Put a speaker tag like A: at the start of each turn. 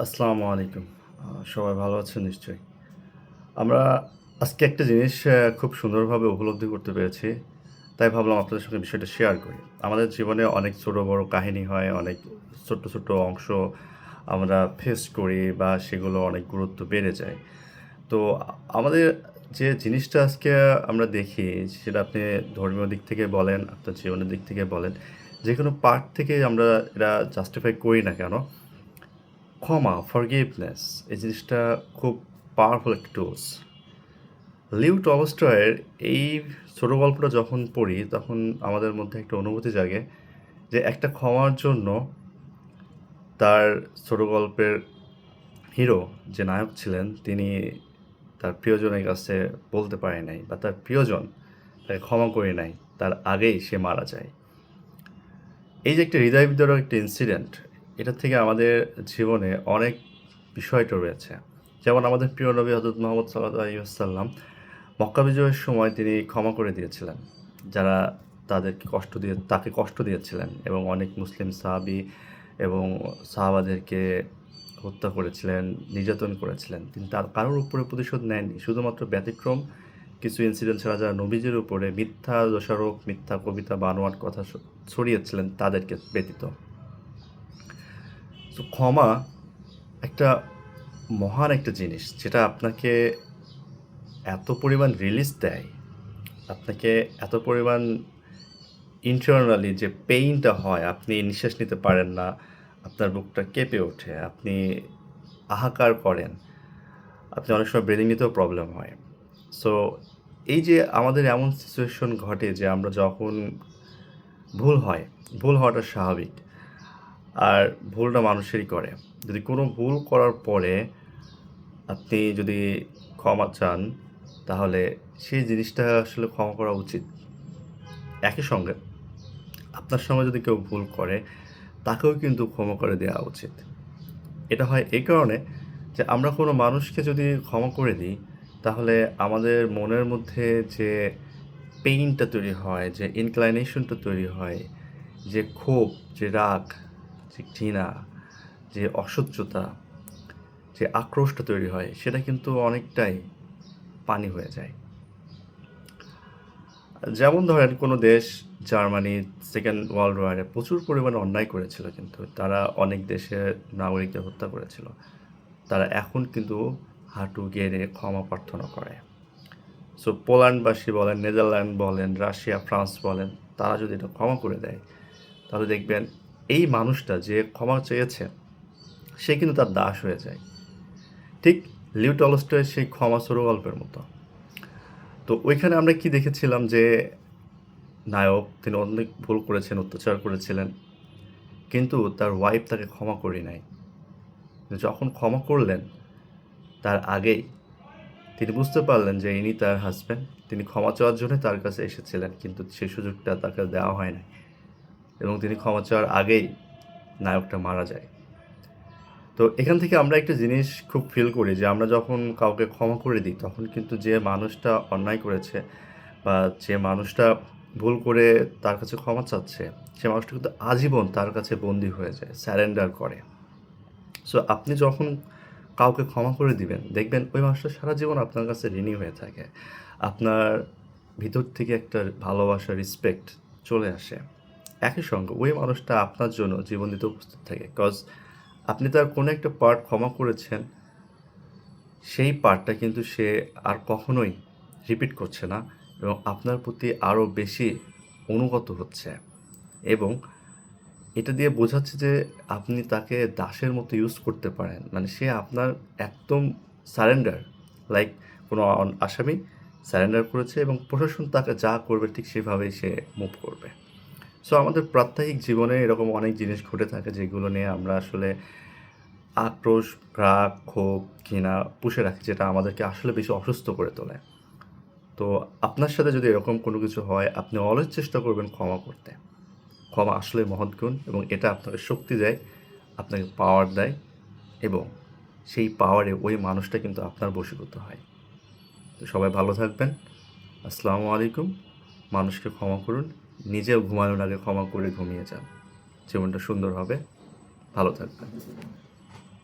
A: আসসালামু আলাইকুম। সবাই ভালো আছেন নিশ্চয়ই। আমরা আজকে একটা জিনিস খুব সুন্দরভাবে উপলব্ধি করতে পেরেছি। তাই ভাবলাম আপনাদের সঙ্গে বিষয়টা শেয়ার করি। আমাদের জীবনে অনেক ছোট বড় কাহিনী হয়, অনেক ছোট্ট, ছোট্ট অংশ আমরা ফেস করি বা সেগুলো অনেক গুরুত্ব বেড়ে যায়। তো আমাদের যে জিনিসটা আজকে আমরা দেখি সেটা আপনি ধর্মীয় দিক থেকে বলেন, আপনার জীবনের দিক থেকে বলেন, যেকোনো পার্ট থেকে আমরা এটা জাস্টিফাই করি না কেন, ক্ষমা, ফরগিভনেস এই জিনিসটা খুব পাওয়ারফুল একটা টুলস। লিও টলস্টয়ের এই ছোট গল্পটা যখন পড়ি, তখন আমাদের মধ্যে একটা অনুভূতি জাগে যে একটা ক্ষমার জন্য তার ছোট গল্পের হিরো যে নায়ক ছিলেন, তিনি তার প্রিয়জনের কাছে বলতে পারে নাই বা তার প্রিয়জন তাকে ক্ষমা করে নাই। তার আগেই সে মারা যায়। এই যে একটা হৃদয় বিদারক একটা ইনসিডেন্ট, এটা থেকে আমাদের জীবনে অনেক বিষয়টা রয়েছে। যেমন আমাদের প্রিয় নবী হযরত মুহাম্মদ সাল্লাল্লাহু আলাইহি ওয়াসাল্লাম মক্কা বিজয়ের সময় তিনি ক্ষমা করে দিয়েছিলেন। যারা তাকে কষ্ট দিয়েছিলেন এবং অনেক মুসলিম সাহাবী এবং সাহাবাদেরকে হত্যা করেছিলেন, নির্যাতন করেছিলেন। তিনি তার কারোর উপরে প্রতিশোধ নেননি। শুধুমাত্র ব্যতিক্রম কিছু ইনসিডেন্ট ছাড়া যারা নবীজির উপরে মিথ্যা দোষারোপ, মিথ্যা কবিতা, বানোয়াট কথা ছড়িয়েছিলেন তাদেরকে ব্যতীত। সো ক্ষমা একটা মহান একটা জিনিস যেটা আপনাকে এত পরিমাণ রিলিজ দেয়, আপনাকে এত পরিমাণ ইন্টারনালি যে পেইনটা হয়, আপনি নিঃশ্বাস নিতে পারেন না, আপনার বুকটা কেঁপে ওঠে, আপনি হাহাকার করেন, আপনি অনেক সময় ব্রিদিং নিতেও প্রবলেম হয়। সো এই যে আমাদের এমন সিচুয়েশন ঘটে যে আমরা যখন ভুল হয়, ভুল হওয়াটা স্বাভাবিক। আর ভুলটা মানুষেরই করে। যদি কোনো ভুল করার পরে আপনি যদি ক্ষমা চান, তাহলে সেই জিনিসটা আসলে ক্ষমা করা উচিত। একই সঙ্গে আপনার সঙ্গে যদি কেউ ভুল করে, তাকেও কিন্তু ক্ষমা করে দেওয়া উচিত। এটা হয় এই কারণে যে আমরা কোনো মানুষকে যদি ক্ষমা করে দিই, তাহলে আমাদের মনের মধ্যে যে পেইনটা তৈরি হয়, যে ইনক্লাইনেশনটা তৈরি হয়, যে ক্ষোভ, যে রাগ, যে ঘৃণা, যে অসহ্যতা, যে আক্রোশটা তৈরি হয়, সেটা কিন্তু অনেকটাই পানি হয়ে যায়। যেমন ধরেন কোনো দেশ, জার্মানি 2nd ওয়ার্ল্ড ওয়ারে প্রচুর পরিমাণে অন্যায় করেছিল কিন্তু। তারা অনেক দেশের নাগরিকদের হত্যা করেছিল। তারা এখন কিন্তু হাঁটু গেড়ে ক্ষমা প্রার্থনা করে। সো পোল্যান্ডবাসী বলেন, নেদারল্যান্ড বলেন, রাশিয়া, ফ্রান্স বলেন, তারা যদি এটা ক্ষমা করে দেয়, তাহলে দেখবেন এই মানুষটা যে ক্ষমা চেয়েছে, সে কিন্তু তার দাস হয়ে যায়। ঠিক লিও টলস্টয়ের সেই ক্ষমা ছোড়ো গল্পের মতো। তো ওইখানে আমরা কি দেখেছিলাম যে নায়ক তিনি অনেক ভুল করেছেন, অত্যাচার করেছিলেন, কিন্তু তার ওয়াইফ তাকে ক্ষমা করে নাই। যখন ক্ষমা করলেন, তার আগেই তিনি বুঝতে পারলেন যে ইনি তার হাসব্যান্ড। তিনি ক্ষমা চাওয়ার জন্য তার কাছে এসেছিলেন, কিন্তু সেই সুযোগটা তাকে দেওয়া হয় নাই এবং তিনি ক্ষমা চাওয়ার আগেই নায়কটা মারা যায়। তো এখান থেকে আমরা একটা জিনিস খুব ফিল করি যে আমরা যখন কাউকে ক্ষমা করে দিই, তখন কিন্তু যে মানুষটা অন্যায় করেছে বা যে মানুষটা ভুল করে তার কাছে ক্ষমা চাচ্ছে, সে মানুষটা কিন্তু আজীবন তার কাছে বন্দী হয়ে যায়, স্যারেন্ডার করে। সো আপনি যখন কাউকে ক্ষমা করে দিবেন, দেখবেন ওই মানুষটা সারা জীবন আপনার কাছে ঋণী হয়ে থাকে। আপনার ভিতর থেকে একটা ভালোবাসা, রেসপেক্ট চলে আসে। একই সঙ্গে ওই মানুষটা আপনার জন্য জীবন দিতে উপস্থিত থাকে। কজ আপনি তার কোনো একটা পার্ট ক্ষমা করেছেন, সেই পার্টটা কিন্তু সে আর কখনোই রিপিট করছে না এবং আপনার প্রতি আরও বেশি অনুগত হচ্ছে এবং এটা দিয়ে বোঝাচ্ছে যে আপনি তাকে দাসের মতো ইউজ করতে পারেন। মানে সে আপনার একদম সারেন্ডার, লাইক কোনো আসামি সারেন্ডার করেছে এবং প্রশাসন তাকে যা করবে ঠিক সেভাবেই সে মুভ করবে। সো আমাদের প্রাত্যহিক জীবনে এরকম অনেক জিনিস ঘটে থাকে যেগুলো নিয়ে আমরা আসলে আক্রোশ, রাগ, ক্ষোভ, ঘৃণা পুষে রাখি, যেটা আমাদেরকে আসলে বেশি অসুস্থ করে তোলে। তো আপনার সাথে যদি এরকম কোনো কিছু হয়, আপনি অলওয়েজ চেষ্টা করবেন ক্ষমা করতে। ক্ষমা আসলে মহৎ গুণ এবং এটা আপনাকে শক্তি দেয়, আপনাকে পাওয়ার দেয় এবং সেই পাওয়ারে ওই মানুষটা কিন্তু আপনার বশীভূত হয়। তো সবাই ভালো থাকবেন। আসসালামু আলাইকুম। মানুষকে ক্ষমা করুন। নিজেও ঘুমানোর আগে ক্ষমা করে ঘুমিয়ে যান। জীবনটা সুন্দর হবে। ভালো থাকবেন।